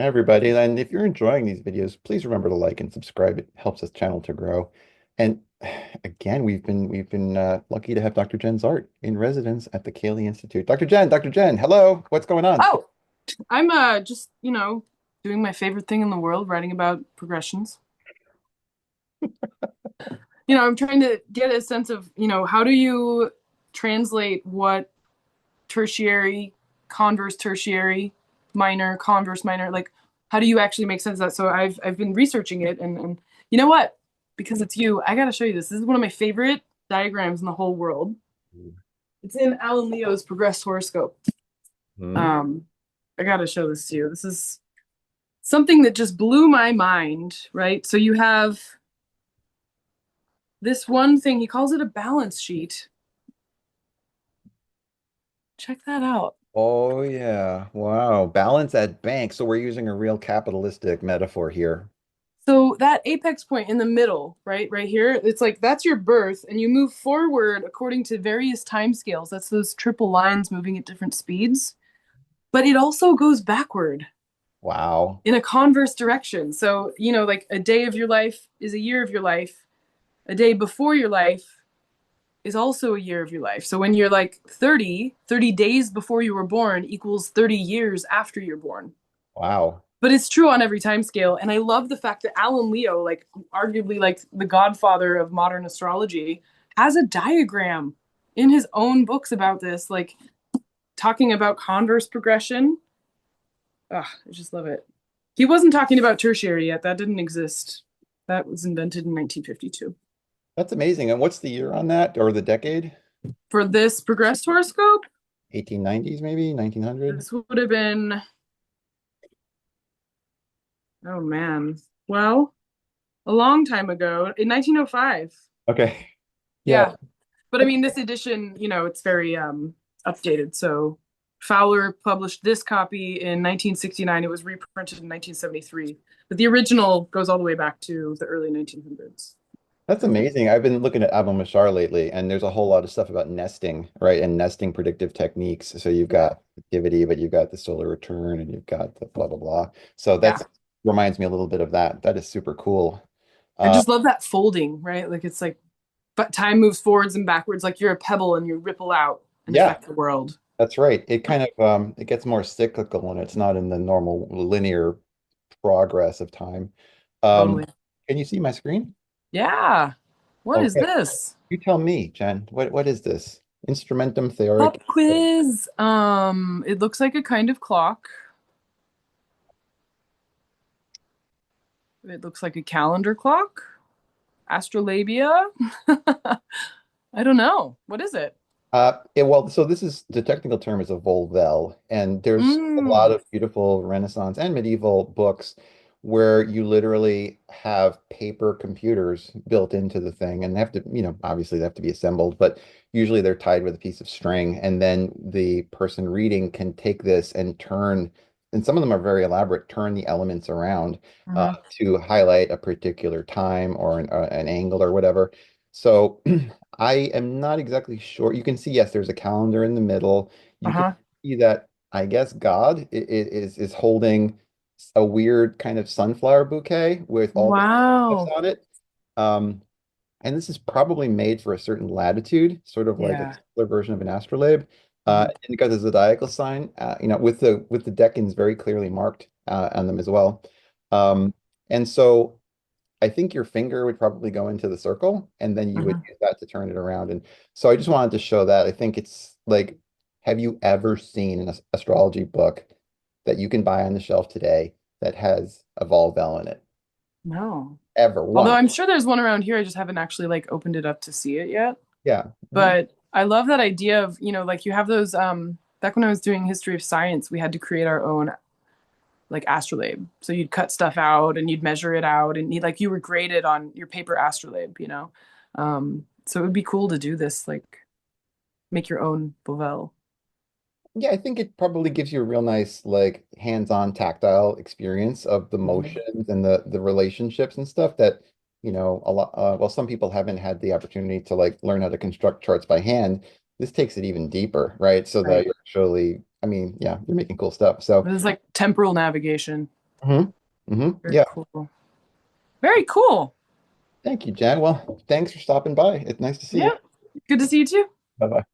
Everybody. And if you're enjoying these videos, please remember to like and subscribe. It helps this channel to grow. And again, we've been lucky to have Dr. Jen's art in residence at the Cayley Institute. Dr. Jen, hello. What's going on? Oh, I'm just, doing my favorite thing in the world, writing about progressions. I'm trying to get a sense of, how do you translate what tertiary, converse tertiary, minor, converse minor, like how do you actually make sense of that? So I've been researching it and you know what? Because it's you, I gotta show you this. This is one of my favorite diagrams in the whole world. It's in Alan Leo's Progressed Horoscope. Hmm. Um, I gotta show this to you. This is something that just blew my mind, right? So you have this one thing, he calls it a balance sheet. Check that out. Oh yeah. Wow. Balance at bank. So we're using a real capitalistic metaphor here. So that apex point in the middle, right here, it's like that's your birth, and you move forward according to various time scales. That's those triple lines moving at different speeds. But it also goes backward Wow. in a converse direction. So, like a day of your life is a year of your life. A day before your life is also a year of your life. So when you're like 30 days before you were born equals 30 years after you're born. Wow. But it's true on every time scale. And I love the fact that Alan Leo, like arguably like the godfather of modern astrology, has a diagram in his own books about this, like talking about converse progression. I just love it. He wasn't talking about tertiary yet. That didn't exist. That was invented in 1952. That's amazing. And what's the year on that or the decade? For this progressed horoscope, 1890s, maybe 1900? this would have been, oh man, well, a long time ago in 1905. Okay. Yeah. Yeah. But I mean, this edition, it's very updated. So Fowler published this copy in 1969. It was reprinted in 1973. But the original goes all the way back to the early 1900s. That's amazing. I've been looking at Abu Mashar lately, and there's a whole lot of stuff about nesting, right? And nesting predictive techniques. So you've Yeah. got activity, but you've got the solar return, and you've got the blah blah blah. So Yeah. that's reminds me a little bit of that. That is super cool. I Uh, just love that folding, right? Like it's like, but time moves forwards and backwards, like you're a pebble and you ripple out and yeah, affect the world. that's right. It kind of it gets more cyclical, and it's not in the normal linear progress of time. Totally. Can you see my screen? Yeah. What is Okay, this? you tell me, Jen. What is this? Instrumentum theoric. Pop quiz. It looks like a kind of clock. It looks like a calendar clock. Astrolabia. I don't know. What is it? Well, so this is the technical term is a Volvelle, and there's a lot Mm. of beautiful Renaissance and medieval books where you literally have paper computers built into the thing, and they have to, obviously they have to be assembled, but usually they're tied with a piece of string, and then the person reading can take this and turn, and some of them are very elaborate, turn the elements around Mhm. to highlight a particular time or an angle or whatever. So I am not exactly sure. You can see, yes, there's a calendar in the middle. You can Uh-huh. see that I guess God is holding a weird kind of sunflower bouquet with all the stuff Wow. on it. Um, and this is probably made for a certain latitude, sort of like a Yeah. simpler version of an astrolabe. Mhm. And because it's a zodiacal sign, with the decans very clearly marked on them as well. Um, and so I think your finger would probably go into the circle and then you would Mhm. use that to turn it around. And so I just wanted to show that. I think it's like, have you ever seen an astrology book that you can buy on the shelf today that has a Volvelle in it? No. Ever Although one? I'm sure there's one around here, I just haven't actually like opened it up to see it yet. Yeah. Mhm. But I love that idea of, like you have those back when I was doing history of science, we had to create our own like astrolabe. So you'd cut stuff out and you'd measure it out and you were graded on your paper astrolabe. So it would be cool to do this, like make your own Bovell. Yeah, I think it probably gives you a real nice, like, hands-on tactile experience of the Mhm. motions and the relationships and stuff that, a lot, well, some people haven't had the opportunity to like learn how to construct charts by hand. This takes it even deeper, right? So that Right. you're actually, I mean, yeah, you're making cool stuff. So This is like temporal navigation. Hmm. Hmm. Very Yeah. cool. Very cool. Thank you, Jen. Well, thanks for stopping by. It's nice to see you. Yeah. Good to see you too. Bye bye.